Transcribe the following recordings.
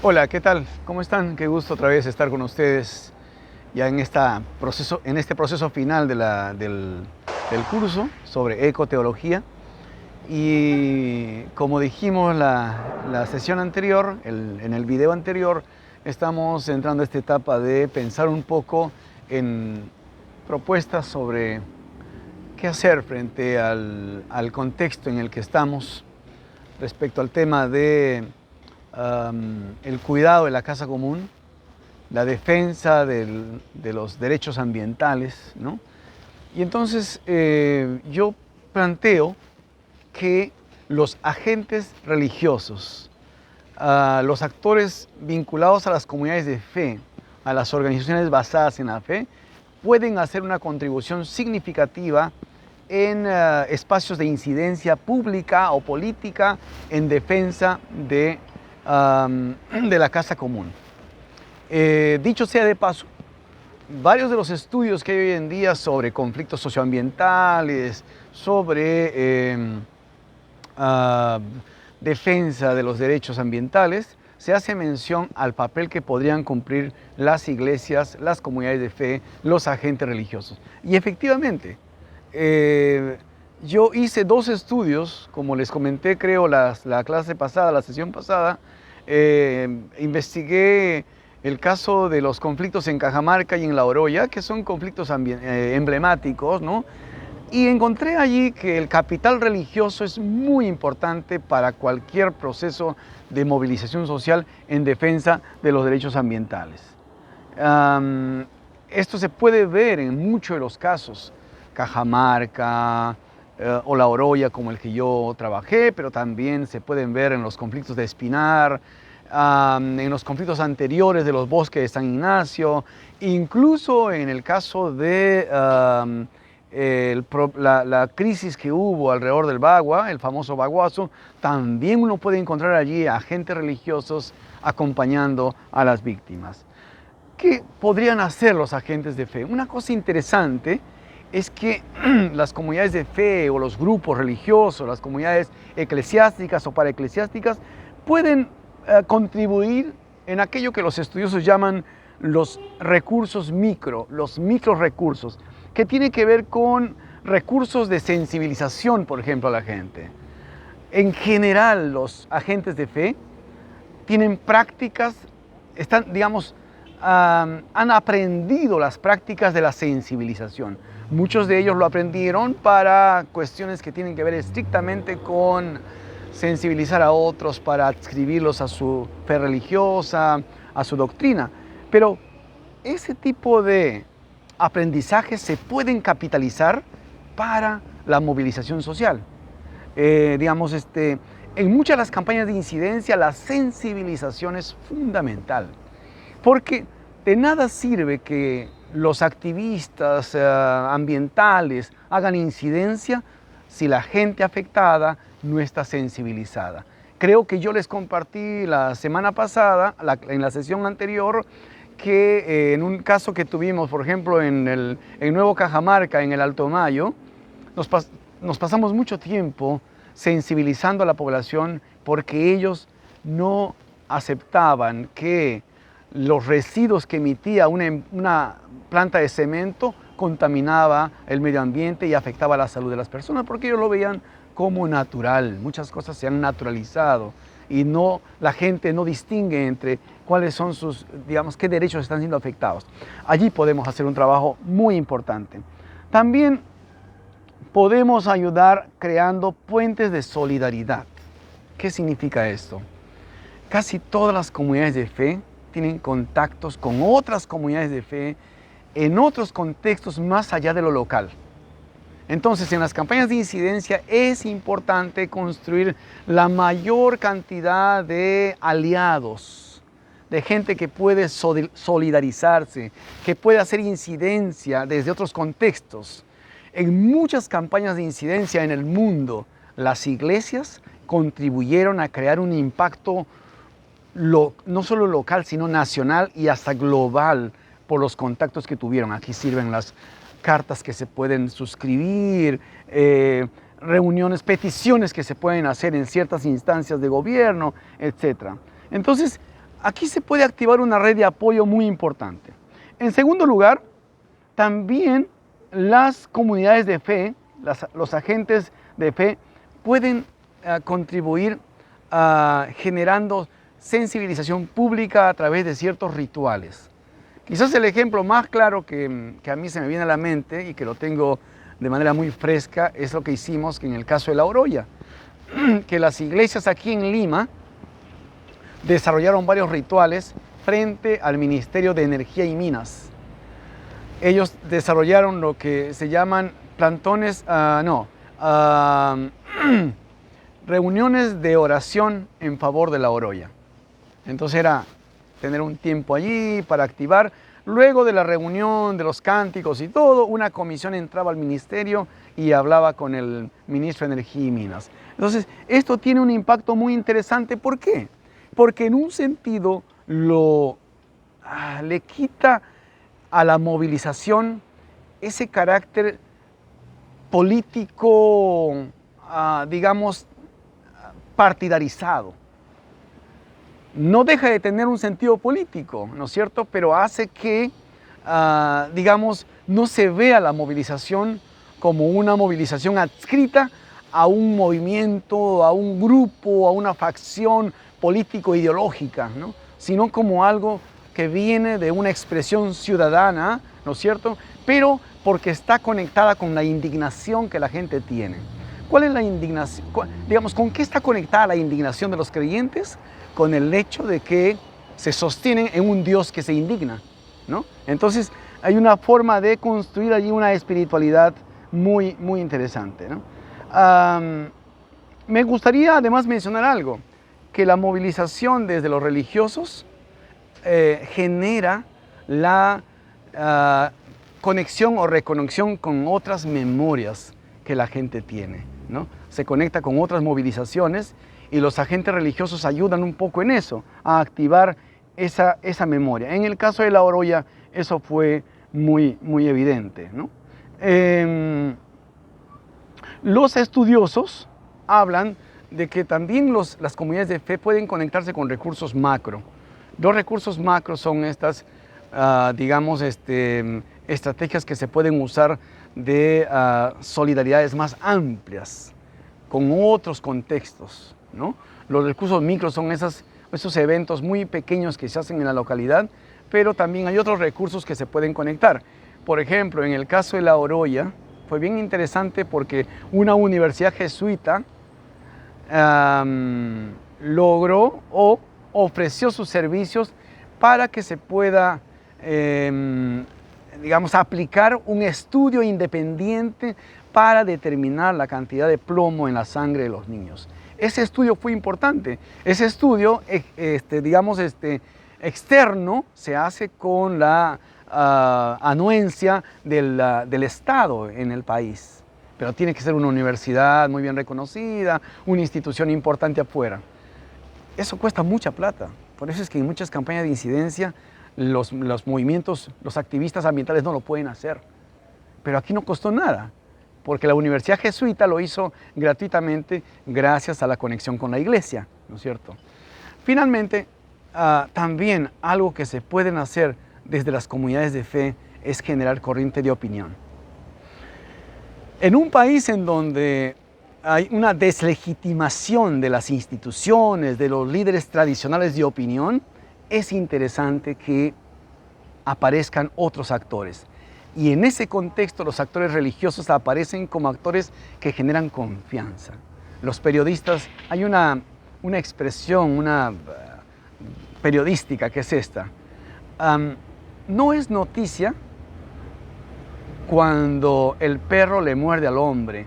Hola, ¿qué tal? ¿Cómo están? Qué gusto otra vez estar con ustedes ya en este proceso final del curso sobre ecoteología. Y como dijimos la sesión anterior, en el video anterior, estamos entrando a esta etapa de pensar un poco en propuestas sobre qué hacer frente al contexto en el que estamos respecto al tema de el cuidado de la casa común, la defensa de los derechos ambientales, ¿no? Y entonces yo planteo que los agentes religiosos, los actores vinculados a las comunidades de fe, a las organizaciones basadas en la fe, pueden hacer una contribución significativa en espacios de incidencia pública o política en defensa de la casa común. Dicho sea de paso, varios de los estudios que hay hoy en día sobre conflictos socioambientales, sobre defensa de los derechos ambientales, se hace mención al papel que podrían cumplir las iglesias, las comunidades de fe, los agentes religiosos. Y efectivamente, yo hice dos estudios, como les comenté, creo, la clase pasada, la sesión pasada. Investigué el caso de los conflictos en Cajamarca y en La Oroya, que son conflictos emblemáticos, ¿no? Y encontré allí que el capital religioso es muy importante para cualquier proceso de movilización social en defensa de los derechos ambientales. Esto se puede ver en muchos de los casos. Cajamarca o La Oroya, como el que yo trabajé, pero también se pueden ver en los conflictos de Espinar, en los conflictos anteriores de los bosques de San Ignacio, incluso en el caso de la crisis que hubo alrededor del Bagua, el famoso Baguazo. También uno puede encontrar allí agentes religiosos acompañando a las víctimas. ¿Qué podrían hacer los agentes de fe? Una cosa interesante es que las comunidades de fe o los grupos religiosos, las comunidades eclesiásticas o paraeclesiásticas pueden contribuir en aquello que los estudiosos llaman los recursos los micro recursos, que tiene que ver con recursos de sensibilización, por ejemplo, a la gente. En general, los agentes de fe tienen prácticas, digamos, han aprendido las prácticas de la sensibilización. Muchos de ellos lo aprendieron para cuestiones que tienen que ver estrictamente con sensibilizar a otros, para adscribirlos a su fe religiosa, a su doctrina. Pero ese tipo de aprendizajes se pueden capitalizar para la movilización social. En muchas de las campañas de incidencia, la sensibilización es fundamental, porque de nada sirve que los activistas ambientales hagan incidencia si la gente afectada no está sensibilizada. Creo que yo les compartí la semana pasada, en la sesión anterior, que en un caso que tuvimos, por ejemplo, en Nuevo Cajamarca, en el Alto Mayo, nos pasamos mucho tiempo sensibilizando a la población porque ellos no aceptaban que los residuos que emitía una planta de cemento contaminaba el medio ambiente y afectaba la salud de las personas, porque ellos lo veían como natural. Muchas cosas se han naturalizado y la gente no distingue entre cuáles son qué derechos están siendo afectados. Allí podemos hacer un trabajo muy importante. También podemos ayudar creando puentes de solidaridad. ¿Qué significa esto? Casi todas las comunidades de fe tienen contactos con otras comunidades de fe en otros contextos más allá de lo local. Entonces, en las campañas de incidencia es importante construir la mayor cantidad de aliados, de gente que puede solidarizarse, que puede hacer incidencia desde otros contextos. En muchas campañas de incidencia en el mundo, las iglesias contribuyeron a crear un impacto no solo local, sino nacional y hasta global por los contactos que tuvieron. Aquí sirven las cartas que se pueden suscribir, reuniones, peticiones que se pueden hacer en ciertas instancias de gobierno, etc. Entonces, aquí se puede activar una red de apoyo muy importante. En segundo lugar, también las comunidades de fe, los agentes de fe, pueden contribuir generando sensibilización pública a través de ciertos rituales. Quizás el ejemplo más claro que a mí se me viene a la mente y que lo tengo de manera muy fresca es lo que hicimos en el caso de La Oroya, que las iglesias aquí en Lima desarrollaron varios rituales frente al Ministerio de Energía y Minas. Ellos desarrollaron lo que se llaman plantones, reuniones de oración en favor de La Oroya. Entonces era tener un tiempo allí para activar. Luego de la reunión, de los cánticos y todo, una comisión entraba al ministerio y hablaba con el ministro de Energía y Minas. Entonces, esto tiene un impacto muy interesante. ¿Por qué? Porque en un sentido le quita a la movilización ese carácter político, digamos, partidarizado. No deja de tener un sentido político, ¿no es cierto? Pero hace que, digamos, no se vea la movilización como una movilización adscrita a un movimiento, a un grupo, a una facción político-ideológica, ¿no? Sino como algo que viene de una expresión ciudadana, ¿no es cierto? Pero porque está conectada con la indignación que la gente tiene. ¿Cuál es la indignación? Digamos, ¿con qué está conectada la indignación de los creyentes? Con el hecho de que se sostienen en un Dios que se indigna, ¿no? Entonces hay una forma de construir allí una espiritualidad muy, muy interesante, ¿no? Me gustaría además mencionar algo, que la movilización desde los religiosos genera la conexión o reconexión con otras memorias que la gente tiene, ¿no? Se conecta con otras movilizaciones y los agentes religiosos ayudan un poco en eso, a activar esa memoria. En el caso de La Oroya, eso fue muy, muy evidente, ¿no? Los estudiosos hablan de que también las comunidades de fe pueden conectarse con recursos macro. Dos recursos macro son estas, digamos, estrategias que se pueden usar de solidaridades más amplias, con otros contextos, ¿no? Los recursos micros son esos eventos muy pequeños que se hacen en la localidad, pero también hay otros recursos que se pueden conectar. Por ejemplo, en el caso de La Oroya, fue bien interesante porque una universidad jesuita logró o ofreció sus servicios para que se pueda, digamos, aplicar un estudio independiente para determinar la cantidad de plomo en la sangre de los niños. Ese estudio fue importante. Ese estudio, digamos, externo se hace con la anuencia del Estado en el país. Pero tiene que ser una universidad muy bien reconocida, una institución importante afuera. Eso cuesta mucha plata. Por eso es que en muchas campañas de incidencia los movimientos, los activistas ambientales no lo pueden hacer. Pero aquí no costó nada, porque la Universidad Jesuita lo hizo gratuitamente gracias a la conexión con la iglesia, ¿no es cierto? Finalmente, también algo que se pueden hacer desde las comunidades de fe es generar corriente de opinión. En un país en donde hay una deslegitimación de las instituciones, de los líderes tradicionales de opinión, es interesante que aparezcan otros actores. Y en ese contexto los actores religiosos aparecen como actores que generan confianza. Los periodistas, hay una expresión, periodística que es esta. No es noticia cuando el perro le muerde al hombre,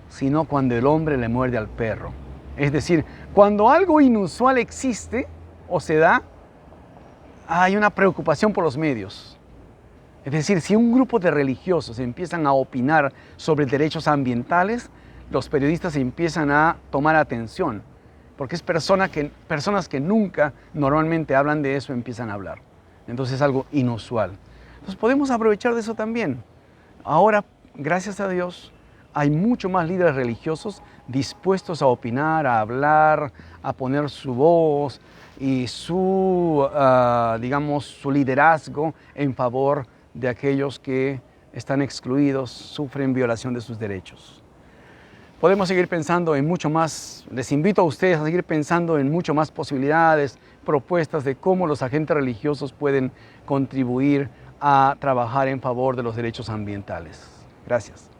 sino cuando el hombre le muerde al perro. Es decir, cuando algo inusual existe o se da, hay una preocupación por los medios. Es decir, si un grupo de religiosos empiezan a opinar sobre derechos ambientales, los periodistas empiezan a tomar atención, porque es personas que nunca normalmente hablan de eso empiezan a hablar. Entonces es algo inusual. Entonces podemos aprovechar de eso también. Ahora, gracias a Dios, hay mucho más líderes religiosos dispuestos a opinar, a hablar, a poner su voz y digamos, su liderazgo en favor de aquellos que están excluidos, sufren violación de sus derechos. Podemos seguir pensando en mucho más, les invito a ustedes a seguir pensando en mucho más posibilidades, propuestas de cómo los agentes religiosos pueden contribuir a trabajar en favor de los derechos ambientales. Gracias.